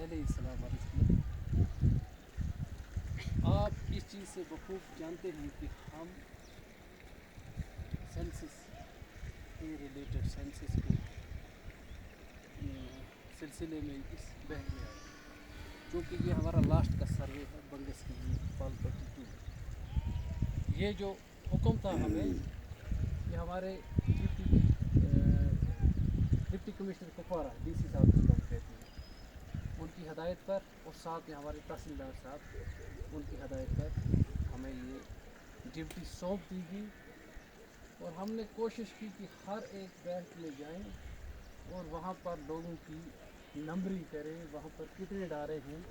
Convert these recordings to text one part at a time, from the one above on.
पहले ही सलाम अर्ज़ किया। आप इस चीज़ से बखूब जानते हैं कि हम सेंसस के रिलेटेड सेंसस के सिलसिले में इस बहस में आए, क्योंकि ये हमारा लास्ट का सर्वे है बंगस की पाल 42। ये जो हुक्म था हमें, ये हमारे डिप्टी कमिश्नर कुपवारा DC साहब को कहते हैं, उनकी हदायत पर और साथ में हमारे तहसीलदार साहब उनकी हदायत पर हमें ये ड्यूटी सौंप दी गई। और हमने कोशिश की कि हर एक बैंक में जाएं और वहाँ पर लोगों की नंबरिंग करें, वहाँ पर कितने डारे हैं,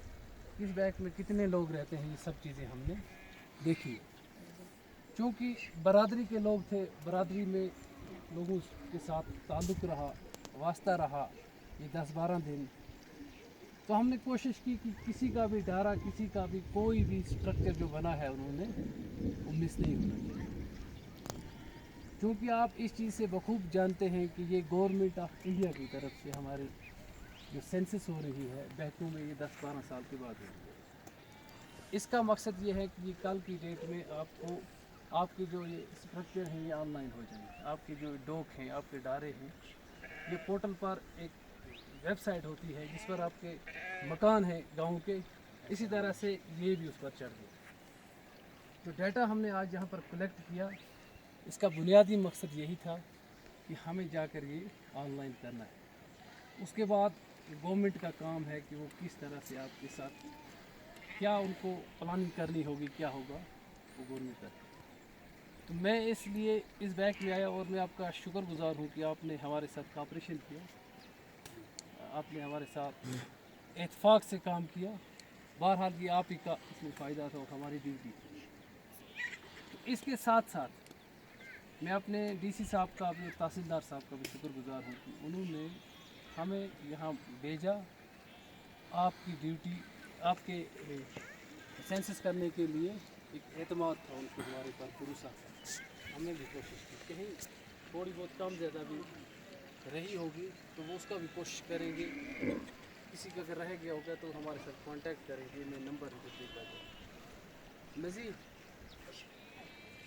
किस बैंक में कितने लोग रहते हैं, ये सब चीज़ें हमने देखी। क्योंकि बरादरी के लोग थे, बरादरी में लोगों के साथ ताल्लुक़ रहा, वास्ता रहा ये 10-12 दिन, तो हमने कोशिश की कि किसी का भी डारा, किसी का भी कोई भी स्ट्रक्चर जो बना है उन्होंने वो मिस नहीं होना चाहिए। क्योंकि आप इस चीज़ से बखूब जानते हैं कि ये गवर्नमेंट ऑफ इंडिया की तरफ से हमारे जो सेंसस हो रही है बैंकों में, ये 10-12 साल के बाद हो रही है। इसका मकसद ये है कि ये कल की डेट में आपको आपके जो ये स्ट्रक्चर हैं ये ऑनलाइन हो जाएंगे, आपके जो डॉक हैं, आपके डारे हैं, ये पोर्टल पर एक वेबसाइट होती है जिस पर आपके मकान हैं गाँव के, इसी तरह से ये भी उस पर चढ़ गए। जो डाटा हमने आज यहाँ पर कलेक्ट किया, इसका बुनियादी मकसद यही था कि हमें जाकर ये ऑनलाइन करना है। उसके बाद गवर्नमेंट का काम है कि वो किस तरह से आपके साथ क्या उनको प्लानिंग करनी होगी, क्या होगा वो गवर्नमेंट करती है। तो मैं इसलिए इस बैंक में आया और मैं आपका शुक्रगुजार हूँ कि आपने हमारे साथ कोऑपरेशन किया, आपने हमारे साथ इत्तेफाक से काम किया। बहरहाल ये आप ही का इसमें फ़ायदा था और हमारी ड्यूटी। तो इसके साथ साथ मैं अपने DC साहब का, अपने तहसीलदार साहब का भी शुक्रगुजार हूँ कि उन्होंने हमें यहाँ भेजा आपकी ड्यूटी, आपके सेंसस करने के लिए। एक एतमाद था उनको हमारे पर, भरोसा था। हमने भी कोशिश की, कहीं थोड़ी बहुत कम ज़्यादा भी रही होगी तो वो उसका भी कोशिश करेंगे। किसी का अगर रह गया होगा तो हमारे साथ कांटेक्ट करेंगे, मैं नंबर इनको देता हूँ। मज़ीद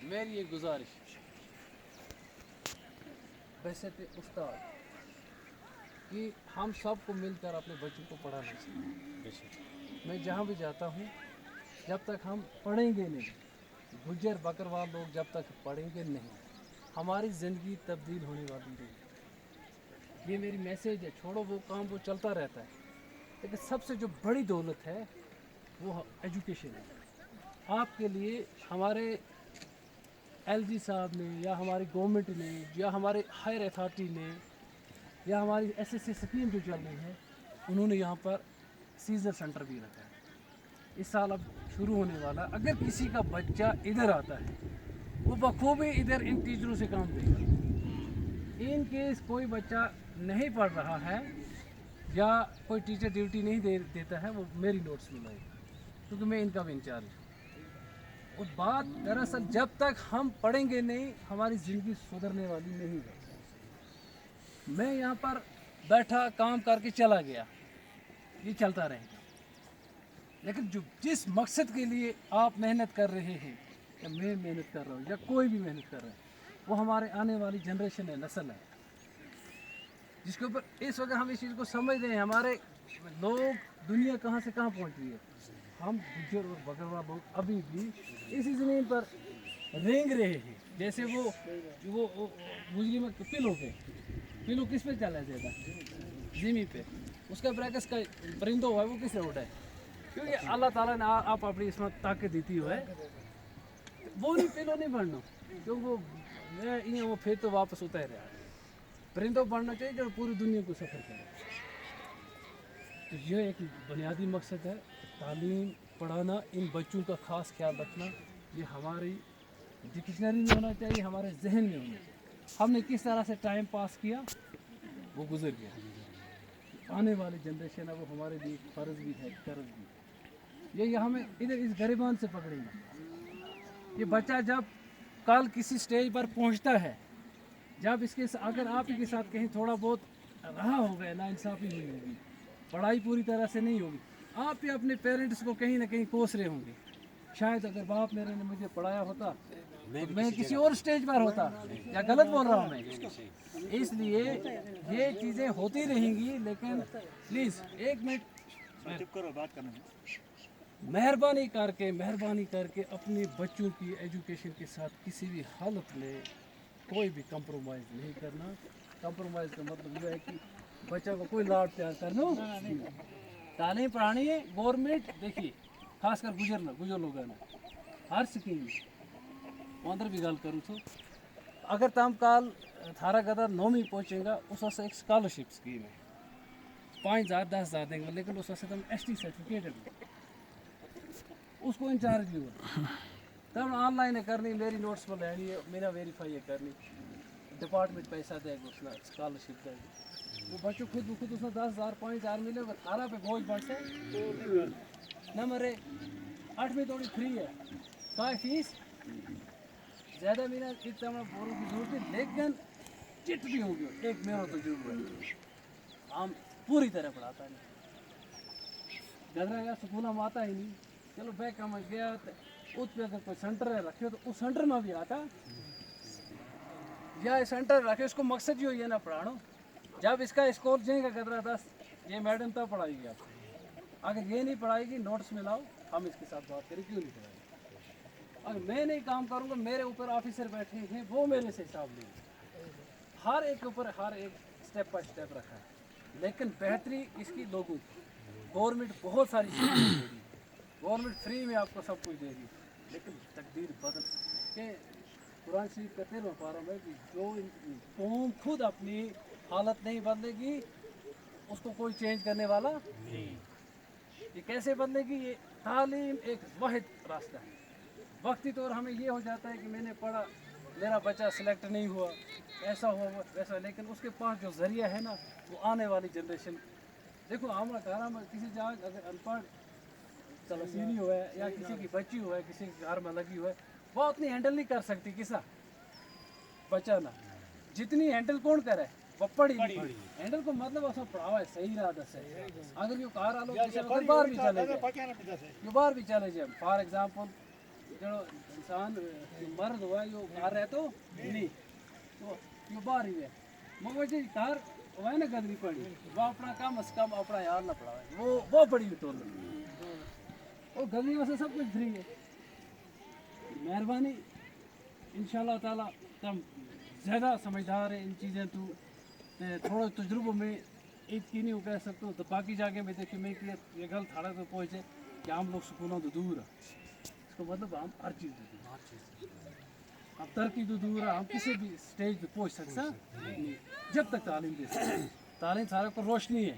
मेरी एक गुजारिश, बहसत उस्ताद, कि हम सबको मिलकर अपने बच्चों को पढ़ाना चाहिए। मैं जहाँ भी जाता हूँ, जब तक हम पढ़ेंगे नहीं, गुज्जर बकरवाल लोग जब तक पढ़ेंगे नहीं, हमारी ज़िंदगी तब्दील होने वाली नहीं। ये मेरी मैसेज है। छोड़ो वो काम, वो चलता रहता है, लेकिन सबसे जो बड़ी दौलत है वो एजुकेशन है। आपके लिए हमारे LG साहब ने, या हमारी गवर्नमेंट ने, या हमारे हायर अथॉरिटी ने, या हमारी SSC स्कीम जो चल रही है, उन्होंने यहाँ पर सीजर सेंटर भी रखा है। इस साल अब शुरू होने वाला। अगर किसी का बच्चा इधर आता है, वो बखूबी इधर इन टीचरों से काम देगा। इन केस कोई बच्चा नहीं पढ़ रहा है या कोई टीचर ड्यूटी नहीं देता है, वो मेरी नोट्स में लाएगा, क्योंकि मैं इनका भी इंचार्ज हूँ। और बात दरअसल, जब तक हम पढ़ेंगे नहीं, हमारी ज़िंदगी सुधरने वाली नहीं है। मैं यहाँ पर बैठा काम करके चला गया, ये चलता रहेगा। लेकिन जिस मकसद के लिए आप मेहनत कर रहे हैं, या मैं मेहनत कर रहा हूँ, या कोई भी मेहनत कर रहा है, वो हमारे आने वाली जनरेशन है, नस्ल है, जिसके ऊपर इस वक्त हम इस चीज़ को समझ रहे हैं। हमारे लोग, दुनिया कहाँ से कहाँ पहुँच रही है, हम गुज्जर और बकरवाल लोग अभी भी इसी ज़मीन पर रेंग रहे हैं। जैसे वो गुजरी में पिलो किस पे चला जाता है, ज़मीन पे, उसका ब्रैकस का परिंदो हुआ है, वो किसने उठाए? क्योंकि अल्लाह ताला ने आप अपनी इसमें ताकत देती है। वो नहीं पिलो नहीं बढ़ना, क्योंकि वो फिर तो वापस उतर रहा है। परिंदों बढ़ना चाहिए जो पूरी दुनिया को सफ़र करे। तो ये एक बुनियादी मकसद है, तालीम, पढ़ाना, इन बच्चों का ख़ास ख्याल रखना। ये हमारी डिक्शनरी में होना चाहिए, हमारे जहन में होना चाहिए। हमने किस तरह से टाइम पास किया, वो गुजर गया। आने वाली जनरेशन है, वो हमारे लिए फ़र्ज़ भी है, कर्ज भी। ये हमें इधर इस गरीबान से पकड़ेंगे। ये बच्चा जब कल किसी स्टेज पर पहुंचता है, जब इसके अगर आप ही के साथ कहीं थोड़ा बहुत रहा होगा, नाइंसाफ़ी हुई होगी, पढ़ाई पूरी तरह से नहीं होगी, आप भी अपने पेरेंट्स को कहीं ना कहीं कोस रहे होंगे। शायद अगर बाप मेरे ने मुझे पढ़ाया होता तो मैं किसी और स्टेज पर होता, या गलत बोल रहा हूँ मैं। इसलिए ये चीज़ें होती रहेंगी, लेकिन प्लीज़ एक मिनट मेहरबानी करके अपने बच्चों की एजुकेशन के साथ किसी भी हालत में कोई भी कंप्रोमाइज़ नहीं करना। कंप्रोमाइज़ का मतलब ये है कि बच्चा को कोई लाड प्यार करना तालीम पढ़ानी है। गवर्नमेंट देखिए खासकर गुजर लोग हर स्कीम अंदर भी गल करूँ तो अगर तम काल थारा गदा 9वीं पहुँचेगा उस वास्ते एक स्कॉलरशिप स्कीम है, 5,000 10,000 देंगे, लेकिन उस वास्ते तुम ST सर्टिफिकेट उसको इंचार्ज भी हुआ तब ऑनलाइन है करनी, मेरी नोट्स पर लेनी है, मेरा वेरीफाई है करनी, डिपार्टमेंट पैसा देगा, उसने स्कॉलरशिप देगी। वो बच्चों खुद उसने 10,000 5,000 मिले, अगर थारा पे बोझ बढ़ से नंबर 8वीं थोड़ी फ्री है, का फीस ज़्यादा मेरा इतना बोलने की जरूरत है, लेकिन चिट भी होगी एक मेरा तो जरूर है। हम पूरी तरह पढ़ाता नहीं, गदरा या स्कूल हम आता ही नहीं। चलो बैग में गया तो उस पर अगर कोई सेंटर है रखे तो उस सेंटर में भी आता, या सेंटर रखे उसको मकसद जो ये ना पढ़ानो, जब इसका स्कोर जाएगा गदरा 10 ये मैडम तब पढ़ाएगी आपको, अगर ये नहीं पढ़ाएगी नोट्स में लाओ, हम इसके साथ बात करें क्यों नहीं पढ़ाएगी। अगर मैं नहीं काम करूँगा, मेरे ऊपर ऑफिसर बैठे हैं वो मेरे से हिसाब लेंगे, हर एक ऊपर हर एक स्टेप बाय स्टेप रखा है, लेकिन बेहतरी इसकी लोगों की। गवर्नमेंट बहुत सारी चीज़ें दे रही, गवर्नमेंट फ्री में आपको सब कुछ दे रही, लेकिन तकदीर बदल के कुरान शरीफ का 13वां पारा में कि जो कौम खुद अपनी हालत नहीं बदलेगी उसको कोई चेंज करने वाला नहीं। ये कैसे बदलेगी? ये तालीम एक वाहिद रास्ता है। वक्ती तौर हमें ये हो जाता है कि मैंने पढ़ा, मेरा बच्चा सिलेक्ट नहीं हुआ, ऐसा हुआ वैसा, लेकिन उसके पास जो ज़रिया है ना वो आने वाली जनरेशन। देखो हमारा घर में किसी जगह अगर अनपढ़ तलसीनी हुआ है या किसी की बच्ची हुआ है, किसी के घर में लगी हुआ है, वो उतनी हैंडल नहीं कर सकती किसा बच्चा ना, जितनी हैंडल कौन करे वो पढ़ी हैंडल को मतलब उसमें पढ़ावा है सही इरादा से। अगर यो कार आलो बाहर भी चले जाए, यो बाहर भी चले जाए, फॉर एग्जाम्पल जो इंसान मर्द हुआ यो कार है तो नहीं तो यो बाहर ही है, मगर जो कार हुआ है ना गदरी पड़ी, वो अपना कम से कम अपना यार ना पढ़ावे, वो पड़ी तो वो गदरी वैसे सब कुछ फ्री है। मेहरबानी इंशाल्लाह ताला तुम ज़्यादा समझदार है इन चीज़ें, तू थोड़ा तजुर्बों में इतनी नहीं कह सकते हो, तो बाकी जाके मैं देखिए मैं ये गल थाड़ा तो पहुँचे कि हम लोग स्कूलों तो दूर है, इसको मतलब हम हर चीज़ हम तरक्की तो दूर है, हम किसी भी स्टेज पे पहुँच सकते हैं जब तक तालीम दे सकते। तालीम सारा को रोशनी है,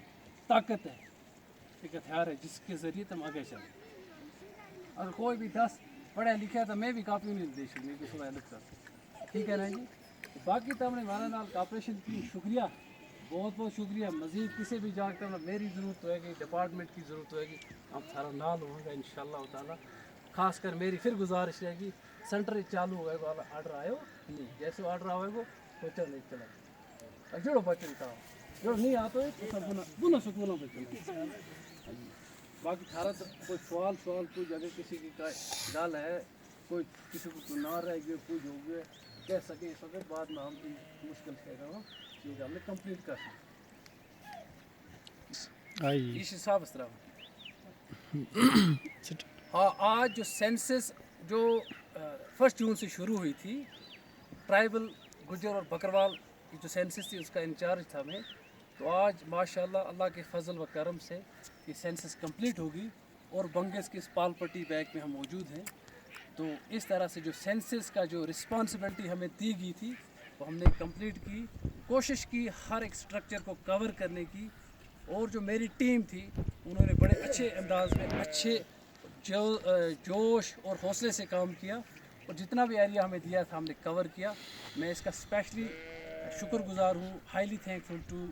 ताकत है, एक हथियार है जिसके ज़रिए तुम आगे चलो। अगर कोई भी 10 पढ़ा लिखा तो मैं भी काफ़ी नहीं दे सकूँ, मैं थोड़ा हेल्प कर, ठीक है ना जी। बाकी तो हमने हमारे नाल कॉपरेशन की, शुक्रिया, बहुत बहुत शुक्रिया। मज़ीद किसी भी जाकर मेरी ज़रूरत होएगी, डिपार्टमेंट की ज़रूरत होएगी, हम सारा नाल होगा इंशाल्लाह ताला। खासकर मेरी फिर गुजारिश रहेगी, सेंटर चालू होएगा वाला ऑर्डर आयो नहीं, जैसे ऑर्डर आएगा बच्चा नहीं चला जोड़ो बच्चे का जो नहीं आता है तो सब बुना स्कूलों में चलो। बाकी थारा तो कोई सवाल कोई अगर किसी की गाल है, कोई किसी को ना रह गए कुछ हो गया कह सके इस वक्त बाद में हम मुश्किल कह रहा हूँ क्योंकि हमने कंप्लीट कर इस हिसाब से। हाँ, आज जो सेंसस जो 1 जून से शुरू हुई थी, ट्राइबल गुजर और बकरवाल की जो सेंसस थी उसका इंचार्ज था मैं, तो आज माशाल्लाह अल्लाह के फजल व करम से ये सेंसस कंप्लीट होगी और बंगस के इस पालपट्टी बैग में हम मौजूद हैं। तो इस तरह से जो सेंसस का जो रिस्पॉन्सिबिलिटी हमें दी गई थी वो हमने कंप्लीट की, कोशिश की हर एक स्ट्रक्चर को कवर करने की, और जो मेरी टीम थी उन्होंने बड़े अच्छे अंदाज में अच्छे जोश और हौसले से काम किया, और जितना भी एरिया हमें दिया था हमने कवर किया। मैं इसका स्पेशली शुक्रगुजार हूँ, highly thankful to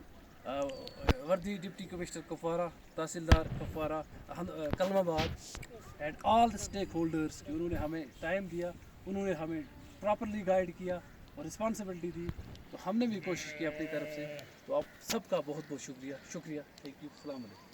worthy deputy commissioner Kupwara, तहसीलदार Kupwara, Kalamabad and all the stakeholders कि उन्होंने हमें टाइम दिया, उन्होंने हमें प्रॉपरली गाइड किया और रिस्पॉन्सिबिलिटी दी, तो हमने भी कोशिश की अपनी तरफ से। तो आप सबका बहुत बहुत शुक्रिया। Thank you. अस्सलाम वालेकुम।